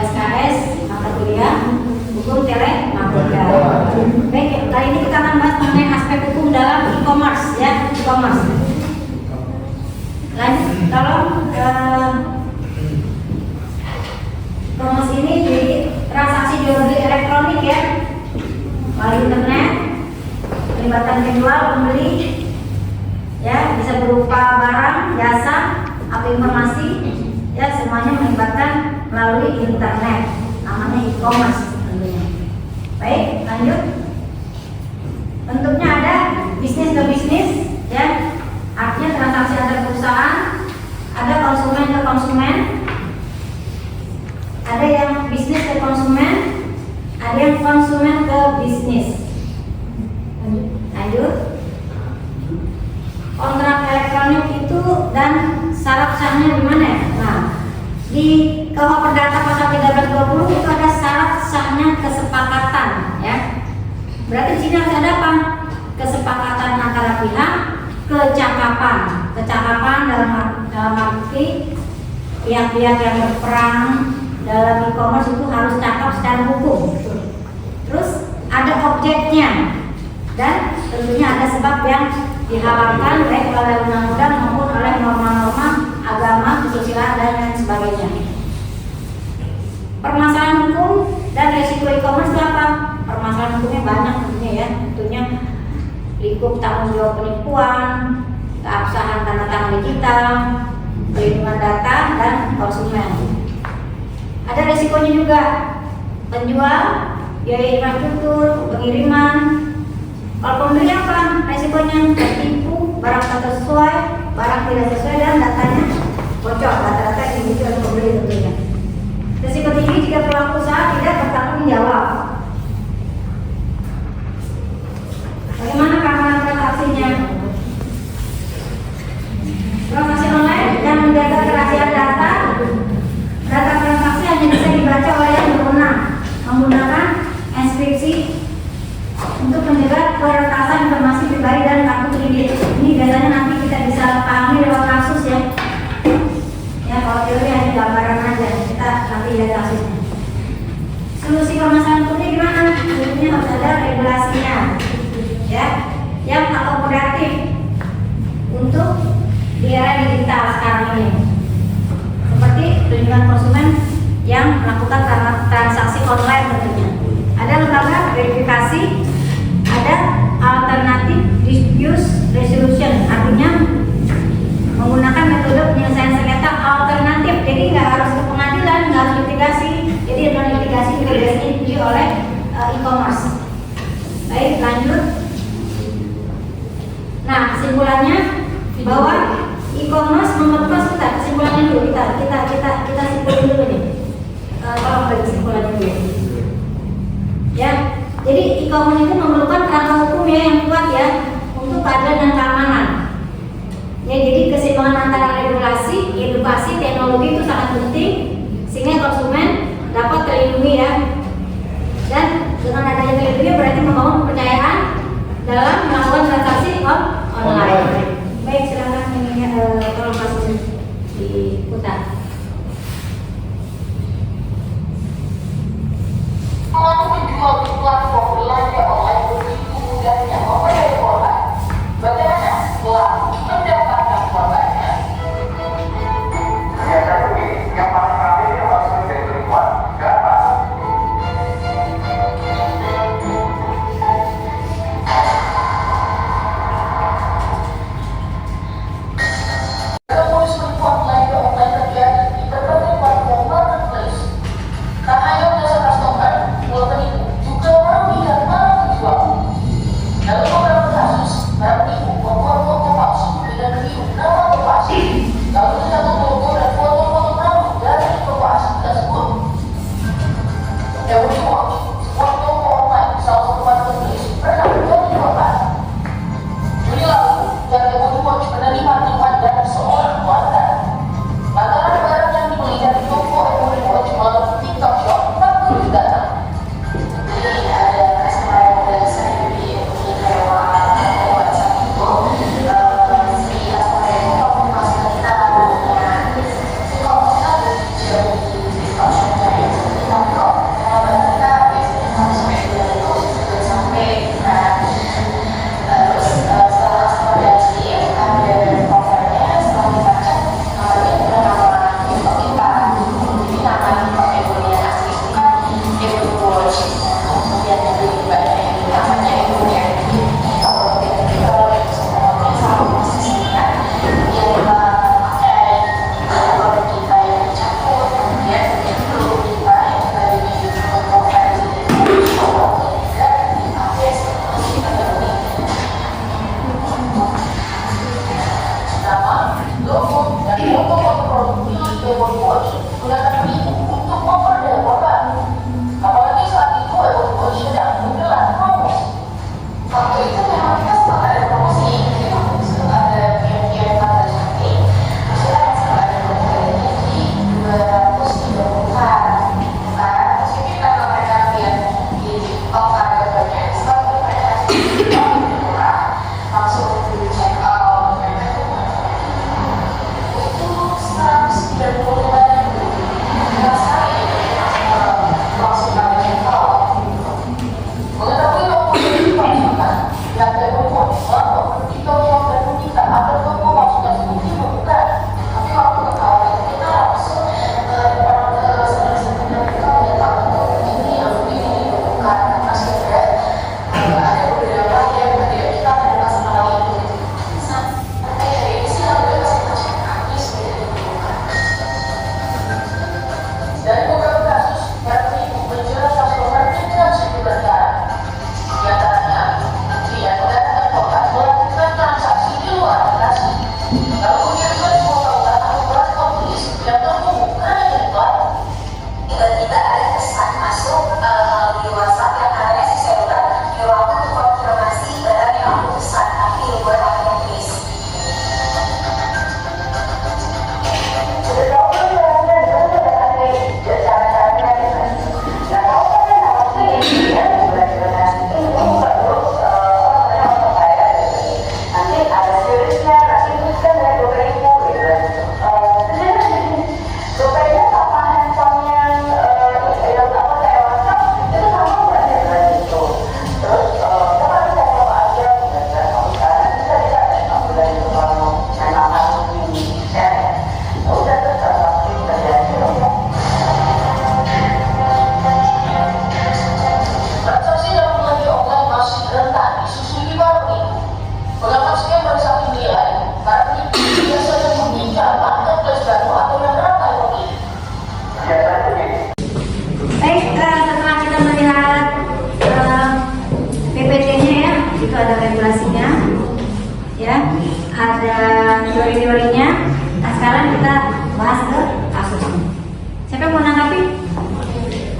SKS mata kuliah hukum telematika. Baik, kali ini kita akan bahas mengenai aspek hukum dalam e-commerce ya, e-commerce. Lanjut, kalau e-commerce ini jadi transaksi jual beli elektronik ya, melalui internet, melibatkan penjual, pembeli, ya bisa berupa barang, jasa, atau informasi, ya semuanya melibatkan melalui internet, namanya e-commerce tentunya. Baik, lanjut. Bentuknya ada bisnis ke bisnis, ya, artinya transaksi antar perusahaan, ada konsumen ke konsumen, ada yang bisnis ke konsumen, ada yang konsumen ke bisnis. Lanjut. Kontrak elektronik itu dan syarat sahnya di mana? Nah, di KUH Perdata pasal 1320 itu ada syarat sahnya kesepakatan, ya. Berarti di sini harus ada apa? Kesepakatan antara pihak, kecakapan dalam arti pihak-pihak yang berperan dalam e-commerce itu harus cakap secara hukum. Terus ada objeknya dan tentunya ada sebab yang diharapkan baik oleh undang-undang maupun oleh norma-norma agama, kesusilaan dan lain sebagainya. Permasalahan hukum dan resiko e-commerce itu apa? Permasalahan hukumnya banyak tentunya ya, tentunya lingkup tanggung jawab penipuan, keabsahan tanda tangan digital, perlindungan data dan konsumen. Ada resikonya juga, penjual, biaya infrastruktur, pengiriman. Kalau pembeli apa? Resikonya tertipu, barang tak sesuai, barang tidak sesuai dan datanya bocor, data-data yang dimiliki oleh pembeli tentunya. Resiko tinggi jika pelaku usaha tidak bertanggung jawab. Bagaimana keamanan transaksinya? Transaksi online dan menjaga kerahasiaan data. Data transaksi hanya bisa dibaca oleh yang berwenang menggunakan enkripsi untuk mencegah peretasan informasi pribadi dan kartu kredit. Ini biasanya nanti kita bisa pahami lewat kasus ya. Ya, kalau teori hanya gambaran aja, kita nanti lihat kasusnya. Solusi permasalahan hukumnya gimana? Tentunya harus ada regulasinya, ya, yang akomodatif untuk di era digital sekarang ini. Seperti perlindungan konsumen yang melakukan transaksi online tentunya. Ada lembaga verifikasi, ada alternatif dispute resolution, artinya menggunakan metode penyelesaian sengketa alternatif. Jadi nggak harus ke pengadilan, nggak harus litigasi. Jadi non litigasi juga biasanya diuji oleh e-commerce. Baik, lanjut. Nah, kesimpulannya bahwa e-commerce memperluas kesimpulannya dulu kita simpulin dulu nih. Tolong bagi kesimpulannya dulu. Ya, jadi e-commerce itu memerlukan kerangka hukum ya yang kuat ya untuk keadilan dan keamanan. Ya, jadi keseimbangan antara regulasi, edukasi, teknologi itu sangat penting sehingga konsumen dapat terlindungi ya. Dan dengan adanya terlindungi berarti membangun kepercayaan dalam melakukan transaksi online. Baik, silakan ini tolong kasih diputar. Pelaku menjual di platform belanja online begitu mudahnya membayar korban. Bagaimana pelaku mendapatkan korbannya? Biasanya begini, yang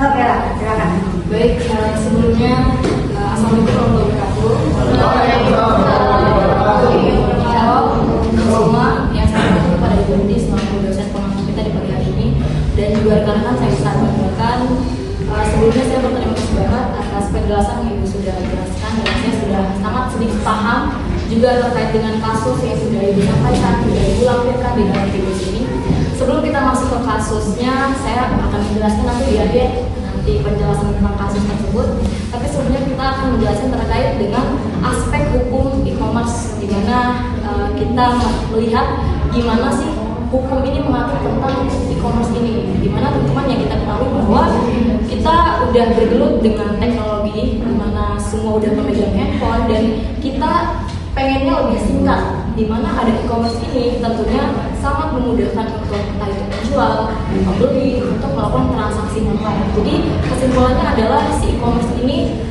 Oke lah, silakan. Baik, sebelumnya Assalamualaikum warahmatullahi wabarakatuh. Semua yang saya hormati kepada Ibu Indi selaku dosen pengamat kita di pagi hari ini, dan juga rekan-rekan saya sangat banggakan. Sebelumnya saya berterima kasih banget atas penjelasan yang Ibu sudah jelaskan, dan saya sudah sangat sedikit paham juga terkait dengan kasus yang sudah Ibu sampaikan, sudah Ibu lampirkan di dalam video ini. Sebelum kita masuk ke kasusnya, saya akan menjelaskan nanti di akhir nanti penjelasan tentang kasus tersebut. Tapi sebelumnya kita akan menjelaskan terkait dengan aspek hukum e-commerce, di mana kita melihat gimana sih hukum ini mengatur tentang e-commerce ini. Di mana teman-teman yang kita ketahui bahwa kita udah bergelut dengan teknologi, di mana semua udah memegang handphone, dan kita pengennya lebih singkat. Di mana ada e-commerce ini tentunya sangat memudahkan untuk entah itu penjual, pembeli untuk melakukan transaksi online. Jadi kesimpulannya adalah si e-commerce ini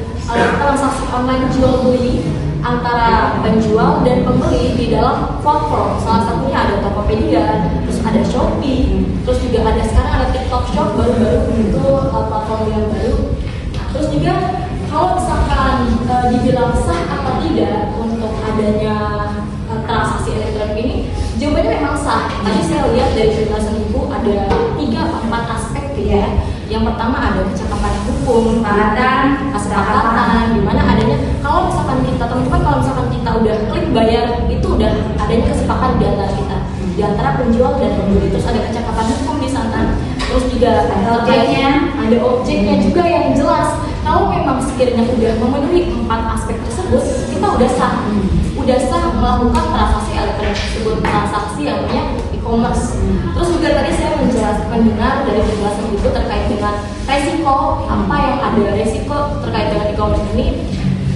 transaksi online jual beli antara penjual dan pembeli di dalam platform. Salah satunya ada Tokopedia, terus ada Shopee, terus juga ada sekarang ada TikTok Shop baru-baru itu platform yang baru. Nah, terus juga kalau misalkan dibilang sah atau tidak untuk adanya transaksi elektronik ini, jawabannya memang sah. Tadi saya lihat dari penjelasan Ibu ada 3-4 aspek gitu ya. Yang pertama ada kecakapan hukum, kesepakatan, di mana adanya kalau misalkan kita teman-teman kalau misalkan kita udah klik bayar itu udah adanya kesepakatan di antara kita, di antara penjual dan pembeli. Terus ada kecakapan hukum di sana. Terus juga ada objeknya juga yang jelas. Kalau memang sekiranya udah memenuhi 4 aspek tersebut, kita udah sah melakukan transaksi elektronik tersebut, transaksi yang namanya e-commerce. Terus juga tadi saya mendengar dari penjelasan Ibu terkait dengan resiko, apa yang ada resiko terkait dengan e-commerce ini.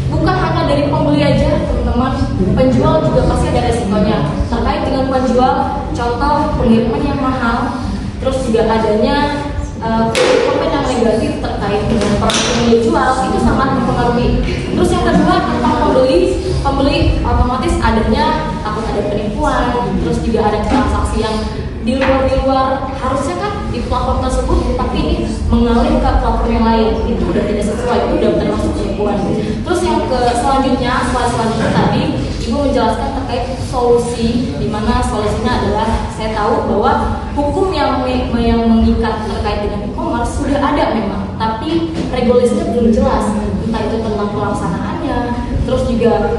Bukan hanya dari pembeli aja, teman-teman, penjual juga pasti ada resikonya. Terkait dengan penjual, contoh pengiriman yang mahal, terus juga adanya komen yang negatif terkait dengan produk yang dijual, itu sangat mempengaruhi. Terus yang kedua tentang pembeli otomatis adanya takut ada penipuan, terus juga ada transaksi yang di luar harusnya kan di platform tersebut, tapi ini mengalir ke platform yang lain, itu udah tidak sesuai, itu udah termasuk penipuan. Terus yang selanjutnya tadi Ibu menjelaskan terkait solusi, di mana solusinya adalah saya tahu bahwa hukum yang mengikat terkait dengan e-commerce sudah ada memang, tapi regulasinya belum jelas, entah itu tentang pelaksanaannya, terus juga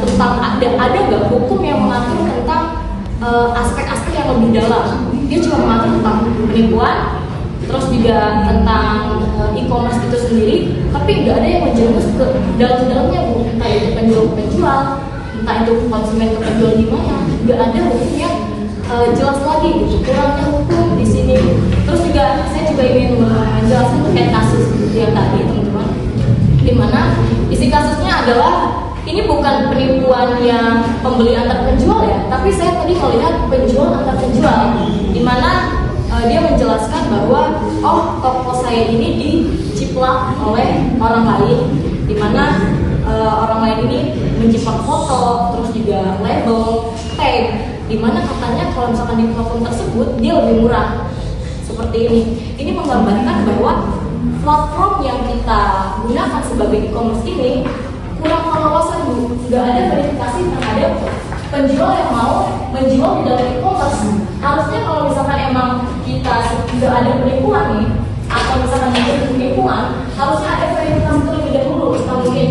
tentang ada nggak hukum yang mengatur tentang aspek-aspek yang lebih dalam. Dia cuma mengatur tentang penipuan, terus juga tentang e-commerce itu sendiri, tapi nggak ada yang menjelaskan ke dalam-dalamnya, Bu. Entah itu penjual, entah itu konsumen ke penjual gimana, nggak ada hukum yang jelas lagi gitu. Kurangnya hukum di sini. Terus juga saya juga ingin menjelaskan terkait kasus yang tadi, teman-teman, di mana isi kasusnya adalah ini bukan penipuan yang pembeli antar penjual ya, tapi saya tadi melihat penjual antar penjual, di mana dia menjelaskan bahwa toko saya ini diciplak oleh orang lain, di mana orang lain ini menciplak foto, terus juga label, tag, di mana katanya kalau misalkan di platform tersebut dia lebih murah. Seperti ini. Ini menggambarkan bahwa platform yang kita gunakan sebagai e-commerce ini kurang pengawasan, Bu. Nggak ada verifikasi terhadap penjual yang mau menjual di dalam e-commerce. Harusnya kalau misalkan emang kita nggak ada penipuan nih, atau misalkan ada penipuan, harusnya ada verifikasi terlebih dahulu. Kita mungkin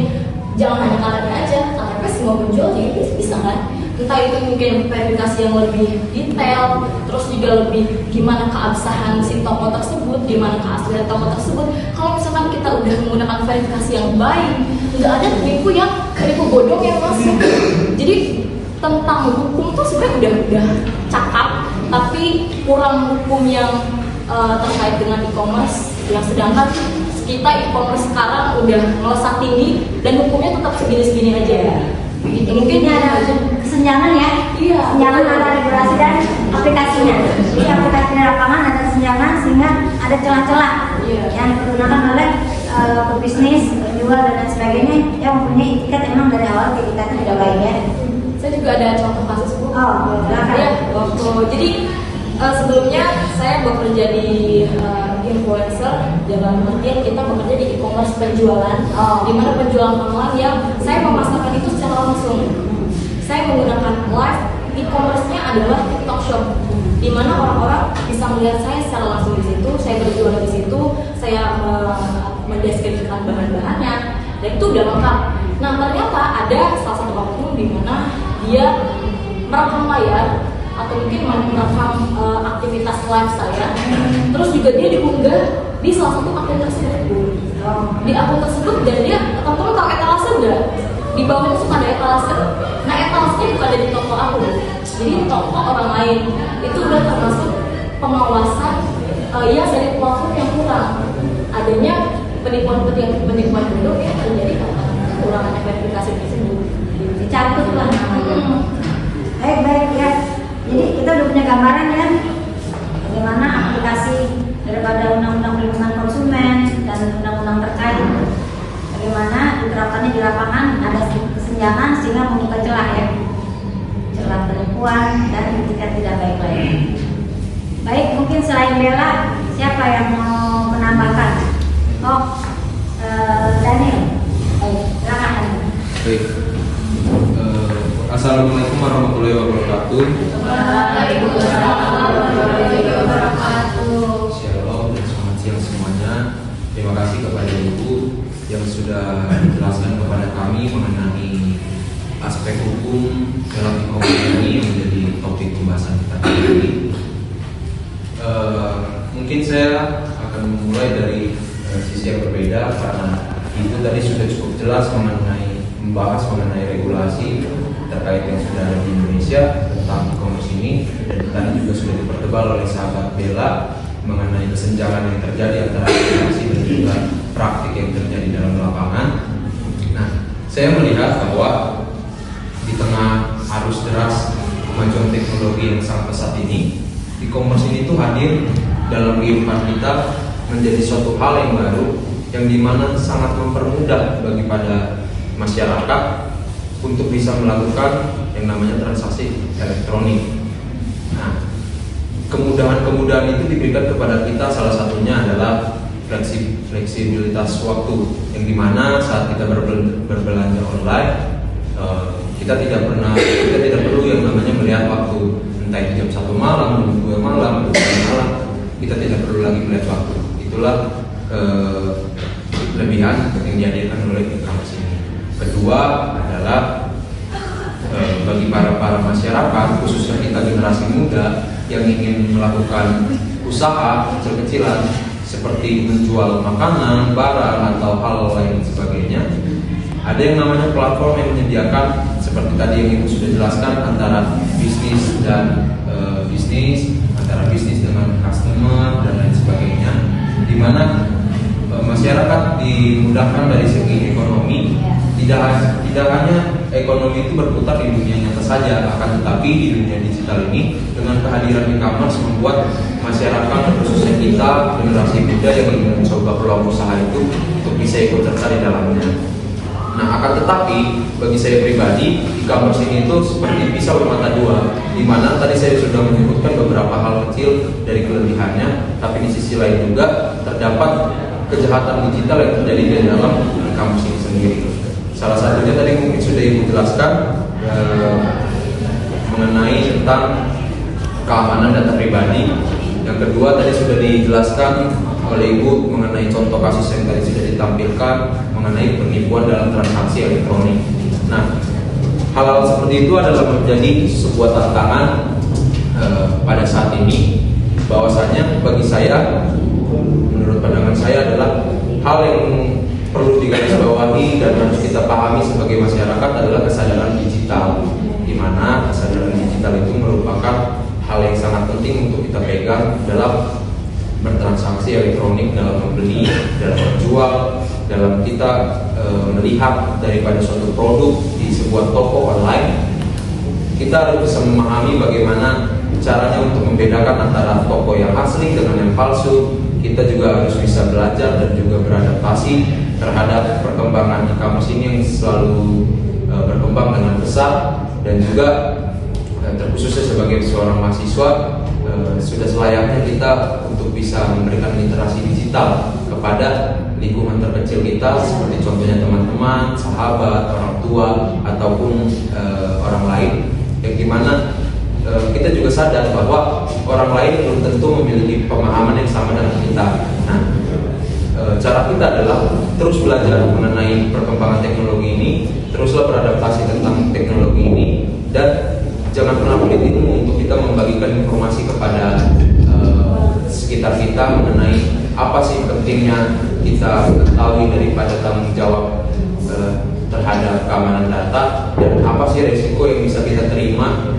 jangan hanya KTP aja, KTP semua penjual jadi bisa kan? Entah itu mungkin verifikasi yang lebih detail, terus juga lebih gimana keabsahan si toko tersebut, gimana keaslian toko tersebut. Kalau misalkan kita udah menggunakan verifikasi yang baik, nggak ada penipu bodong yang masuk. Jadi tentang hukum tuh sebenarnya udah cakap, tapi kurang hukum yang terkait dengan e-commerce. Yang sedangkan kita e-commerce sekarang udah melesat tinggi dan hukumnya tetap segini-segini aja ya. Begitu. Mungkin ada kesenjangan ya, kesenjangan antara regulasi dan aplikasinya. Jadi aplikasi di lapangan ada kesenjangan sehingga ada celah-celah yang digunakan oleh pebisnis, penjual dan lain sebagainya yang mempunyai etikat emang dari awal etikatnya tidak baik ya. Saya juga ada contoh kasus, Bu. Silakan. Ya, jadi Sebelumnya saya bekerja di influencer, dalam artian kita bekerja di e-commerce penjualan, di mana penjualan online yang saya memasarkan itu secara langsung. Saya menggunakan live e-commerce-nya adalah TikTok Shop, di mana orang-orang bisa melihat saya secara langsung di situ. Saya berjualan di situ, saya mendeskripsikan bahan-bahannya, dan itu udah lengkap. Nah ternyata ada salah satu oknum di mana dia merekam layar atau mungkin merekam aktivitas live saya, terus juga dia diunggah di salah satu akun tersebut. Di akun tersebut, dan dia teman-teman tahu etalase enggak? Di bawahnya suka ada etalase. Nah etalasenya bukan ada di toko aku, jadi di toko orang lain. Itu udah termasuk pengawasan ya dari platform yang kurang. Adanya penipuan produk yang terjadi karena kekurangannya verifikasi tersebut. Dicatat lah namanya. Baik ya. Jadi kita udah punya gambaran ya bagaimana aplikasi daripada undang-undang perlindungan konsumen dan undang-undang terkait, bagaimana diterapkannya di lapangan, ada kesenjangan sehingga membuka celah ya, celah penipuan dan etikat tidak baik lainnya. Baik, mungkin selain Bella, siapa yang mau menambahkan? Daniel. Silakan. Baik. Assalamualaikum warahmatullahi wabarakatuh. Shalom dan selamat siang semuanya. Terima kasih kepada Ibu yang sudah menjelaskan kepada kami mengenai aspek hukum dalam e-commerce ini yang menjadi topik pembahasan kita kali ini. Mungkin saya akan memulai dari sisi yang berbeda karena Ibu tadi sudah cukup jelas membahas mengenai regulasi terkait yang sudah ada di Indonesia tentang e-commerce ini, dan tadi juga sudah dipertebal oleh sahabat Bella mengenai kesenjangan yang terjadi antara regulasi dan juga praktik yang terjadi dalam lapangan. Nah, saya melihat bahwa di tengah arus deras kemajuan teknologi yang sangat pesat ini, e-commerce ini tuh hadir dalam kehidupan kita menjadi suatu hal yang baru, yang dimana sangat mempermudah bagi pada masyarakat untuk bisa melakukan yang namanya transaksi elektronik. Nah, kemudahan-kemudahan itu diberikan kepada kita, salah satunya adalah fleksibilitas waktu, yang dimana saat kita berbelanja online, kita tidak perlu yang namanya melihat waktu, entah itu jam 1 malam, jam 2 malam, jam 3 malam, kita tidak perlu lagi melihat waktu. Itulah kelebihan yang dihadirkan oleh e-commerce ini. Kedua adalah bagi para masyarakat, khususnya kita generasi muda yang ingin melakukan usaha kecil-kecilan seperti menjual makanan, barang atau hal lain sebagainya, ada yang namanya platform yang menyediakan seperti tadi yang Ibu sudah jelaskan antara bisnis dan bisnis, antara bisnis dengan customer dan lain sebagainya, di mana masyarakat dimudahkan dari segi ekonomi. Tidak hanya ekonomi itu berputar di dunia nyata saja, akan tetapi di dunia digital ini dengan kehadiran e-commerce membuat masyarakat, khususnya kita generasi muda yang ingin mencoba peluang usaha itu untuk bisa ikut serta di dalamnya. Nah, akan tetapi bagi saya pribadi, e-commerce ini itu seperti pisau bermata dua, di mana tadi saya sudah menyebutkan beberapa hal kecil dari kelebihannya, tapi di sisi lain juga terdapat kejahatan digital yang terjadi di dalam e-commerce ini sendiri. Salah satunya tadi mungkin sudah Ibu jelaskan mengenai tentang keamanan data pribadi. Yang kedua tadi sudah dijelaskan oleh Ibu mengenai contoh kasus yang tadi sudah ditampilkan mengenai penipuan dalam transaksi elektronik. Nah, hal-hal seperti itu adalah menjadi sebuah tantangan pada saat ini. Bahwasanya bagi saya, menurut pandangan saya adalah hal yang perlu digarisbawahi dan harus kita pahami sebagai masyarakat adalah kesadaran digital, di mana kesadaran digital itu merupakan hal yang sangat penting untuk kita pegang dalam bertransaksi elektronik, dalam membeli, dalam menjual, dalam kita melihat daripada suatu produk di sebuah toko online. Kita harus bisa memahami bagaimana caranya untuk membedakan antara toko yang asli dengan yang palsu. Kita juga harus bisa belajar dan juga beradaptasi terhadap perkembangan e-commerce ini yang selalu berkembang dengan pesat, dan juga terkhususnya sebagai seorang mahasiswa sudah selayaknya kita untuk bisa memberikan literasi digital kepada lingkungan terkecil kita, seperti contohnya teman-teman, sahabat, orang tua, ataupun orang lain, yang dimana kita juga sadar bahwa orang lain belum tentu memiliki pemahaman yang sama dengan kita. Nah, cara kita adalah terus belajar mengenai perkembangan teknologi ini, teruslah beradaptasi tentang teknologi ini, dan jangan pernah pelit ilmu untuk kita membagikan informasi kepada sekitar kita mengenai apa sih pentingnya kita ketahui daripada tanggung jawab terhadap keamanan data, dan apa sih resiko yang bisa kita terima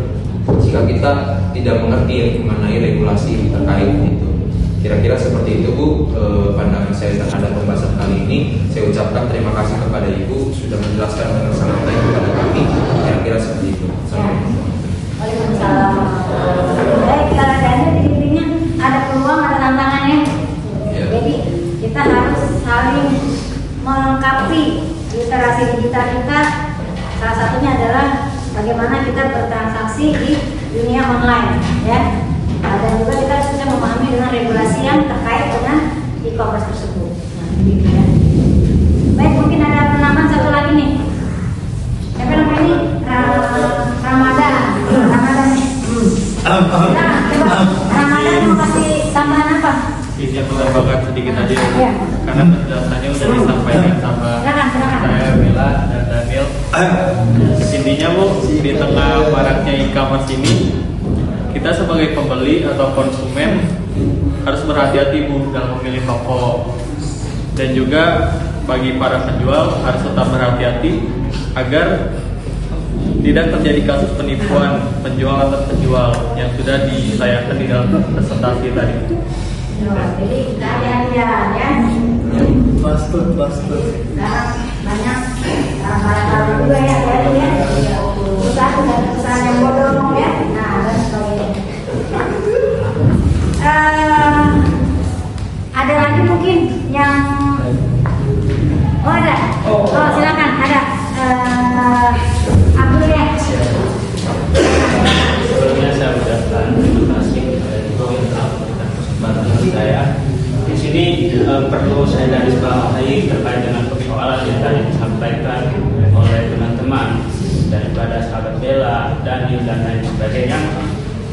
jika kita tidak mengerti mengenai regulasi terkait itu. Kira-kira seperti itu Bu, pandangan saya terhadap pembahasan kali ini. Saya ucapkan terima kasih kepada Ibu sudah menjelaskan dengan sangat baik kepada kami. Kira-kira seperti itu. Waalaikumsalam. Baik, jadi intinya ada peluang, ada tantangannya. Ya. Jadi kita harus saling melengkapi literasi digital kita. Salah satunya adalah bagaimana kita bertransaksi di dunia online, ya. Dan juga kita harus bisa memahami dengan regulasi yang terkait dengan e-commerce tersebut. Nah, gitu ya. Baik, mungkin ada penambahan satu lagi nih. Siapa namanya ini? Ramadan. Silakan, coba Ramadan mau kasih tambahan apa? Izin menambahkan sedikit aja Ya. karena penjelasannya sudah disampaikan sama Silakan. saya, Bella dan Daniel. Intinya Bu, di tengah maraknya e-commerce ini, kita sebagai pembeli atau konsumen harus berhati-hati Bu dalam memilih toko, dan juga bagi para penjual harus tetap berhati-hati agar tidak terjadi kasus penipuan penjual atau penjual yang sudah dilayangkan di dalam presentasi tadi. Jadi hati-hatian ya. Pasti. Sekarang banyak barang-barang juga ya, usaha yang bodong ya. Nah, dan sebagainya. Ada lagi mungkin yang ada. Oh, silakan ada. Abdul ya. Sebelumnya saya ucapkan terima kasih kepada Ibu yang telah memberikan kesempatan bagi saya. Di sini perlu saya garis bawahi terkait dengan persoalan yang tadi disampaikan oleh teman-teman daripada sahabat Bella, Daniel dan lain sebagainya.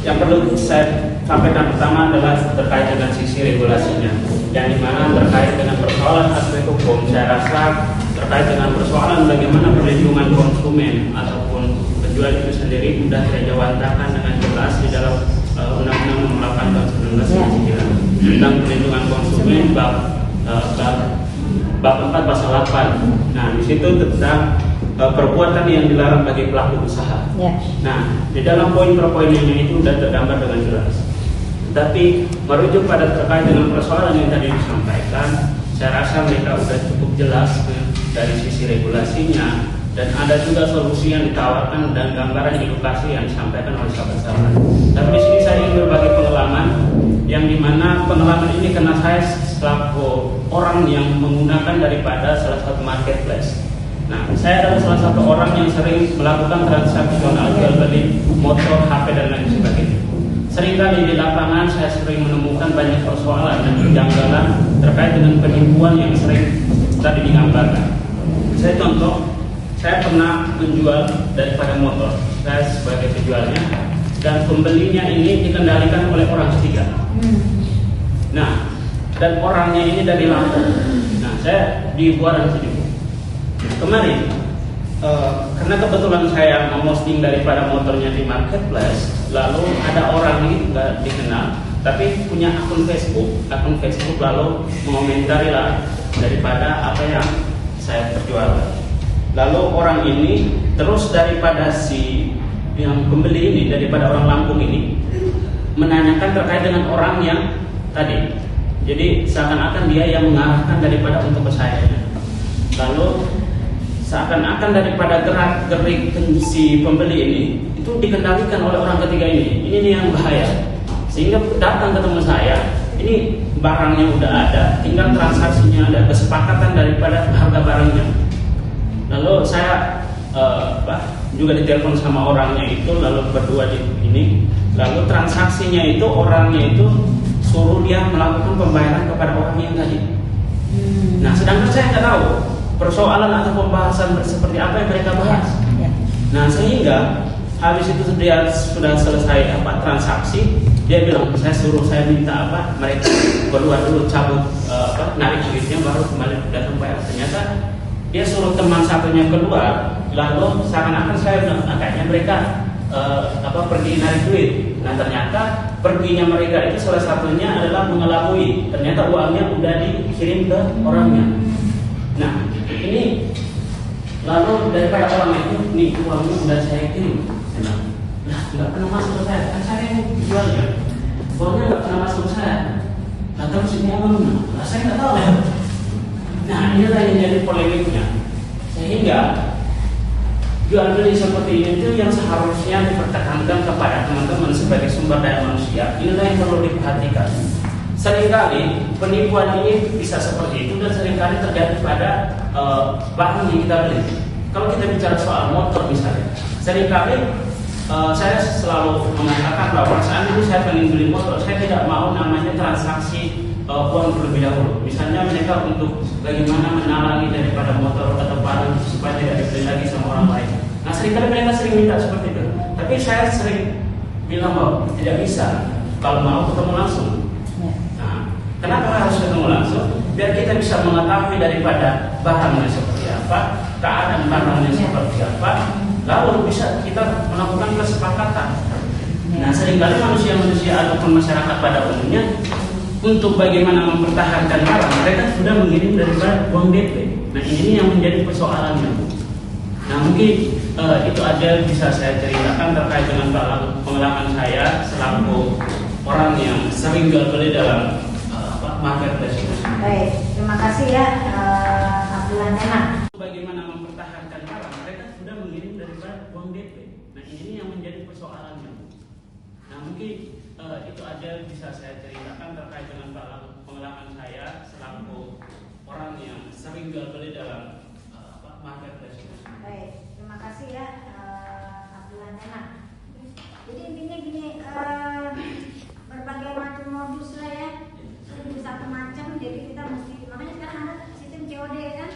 Yang perlu saya sampaikan pertama adalah terkait dengan sisi regulasinya, yang dimana terkait dengan persoalan aspek hukum. Saya rasa terkait dengan persoalan bagaimana perlindungan konsumen ataupun penjual itu sendiri sudah terjawabkan dengan jelas di dalam Undang-Undang Nomor 8 Tahun 1999 tentang perlindungan konsumen bab 4 pasal 8. Nah, di situ tentang perbuatan yang dilarang bagi pelaku usaha. Ya. Nah, di dalam poin per poinnya itu sudah tergambar dengan jelas. Tapi merujuk pada terkait dengan persoalan yang tadi disampaikan, saya rasa mereka sudah cukup jelas dari sisi regulasinya, dan ada juga solusi yang ditawarkan dan gambaran edukasi yang disampaikan oleh sahabat-sahabat. Tapi di sini saya ingin berbagi pengalaman, yang dimana pengalaman ini karena saya selaku orang yang menggunakan daripada salah satu marketplace. Nah, saya adalah salah satu orang yang sering melakukan transaksional jual beli motor, HP dan lain sebagainya. Seringkali di lapangan saya sering menemukan banyak persoalan dan kejanggalan terkait dengan penipuan yang sering tadi digambarkan. Saya contoh, saya pernah menjual daripada motor, saya sebagai penjualnya, dan pembelinya ini dikendalikan oleh orang ketiga. Nah, dan orangnya ini dari Lampung. Nah, saya di Buaran sini. Kemarin, karena kebetulan saya memposting daripada motornya di marketplace, lalu ada orang ini nggak dikenal, tapi punya akun Facebook lalu mengomentari lah daripada apa yang saya perjualkan. Lalu orang ini terus daripada si yang pembeli ini, daripada orang Lampung ini, menanyakan terkait dengan orang yang tadi. Jadi seakan-akan dia yang mengarahkan daripada untuk ke saya. Lalu seakan-akan daripada gerak-gerik si pembeli ini itu dikendalikan oleh orang ketiga ini. Ini nih yang bahaya. Sehingga datang ketemu saya, ini barangnya udah ada, tinggal transaksinya ada, kesepakatan daripada harga barangnya. Lalu saya juga ditelepon sama orangnya itu, lalu berdua di ini, lalu transaksinya itu orangnya itu suruh dia melakukan pembayaran kepada orang yang tadi. Nah, sedangkan saya nggak tahu persoalan atau pembahasan seperti apa yang mereka bahas. Nah, sehingga habis itu dia sudah selesai transaksi, dia bilang saya minta mereka keluar dulu cabut narik duitnya baru kembali datang bayar. Ternyata dia suruh teman satunya keluar, lalu seakan-akan saya bilang kayaknya mereka pergi narik duit. Nah, ternyata perginya mereka itu salah satunya adalah mengelabui. Ternyata uangnya udah dikirim ke orangnya. Nah, ini lalu daripada orang itu, nih uangnya udah saya kirim. Nah, nggak pernah masuk ke saya, kan saya yang jualnya. Uangnya nggak pernah masuk ke saya. Nah, terus ini apa? Nah, saya nggak tahu. Nah, inilah yang jadi polemiknya. Sehingga jual beli seperti ini itu yang seharusnya dipertekankan kepada teman-teman sebagai sumber daya manusia. Inilah yang perlu diperhatikan. Seringkali penipuan ini bisa seperti itu dan seringkali terjadi pada barang yang kita beli. Kalau kita bicara soal motor misalnya, seringkali saya selalu mengatakan bahwa saat itu saya ingin beli motor, saya tidak mau namanya transaksi uang terlebih dahulu. Misalnya mereka untuk bagaimana menalangi daripada motor atau barang supaya tidak dibeli lagi sama orang lain. Nah, seringkali mereka sering minta seperti itu. Tapi saya sering bilang bahwa tidak bisa, kalau mau ketemu langsung. Nah, kenapa harus ketemu langsung? Biar kita bisa mengetahui daripada barangnya seperti apa, keadaan barangnya seperti apa, lalu bisa kita melakukan kesepakatan. Nah, seringkali manusia-manusia ataupun masyarakat pada umumnya untuk bagaimana mempertahankan barang, mereka sudah mengirim daripada uang DP. Nah, ini yang menjadi persoalannya. Nah, mungkin itu aja bisa saya ceritakan terkait dengan pengalaman saya selaku orang yang sering jual beli dalam marketplace. Baik, terima kasih ya Abdullah Tema. Bagaimana mempertahankan barang, mereka sudah mengirim daripada uang DP. Nah, ini yang menjadi persoalannya. Nah, mungkin itu aja bisa saya ceritakan terkait dengan pengalaman saya selaku orang yang sering jual beli dalam marketplace. Baik, terima kasih ya Abdullah Tema. Jadi intinya gini, berbagai macam modus lah ya, itu bisa macam. Jadi kita mesti, makanya sekarang ada sistem COD kan.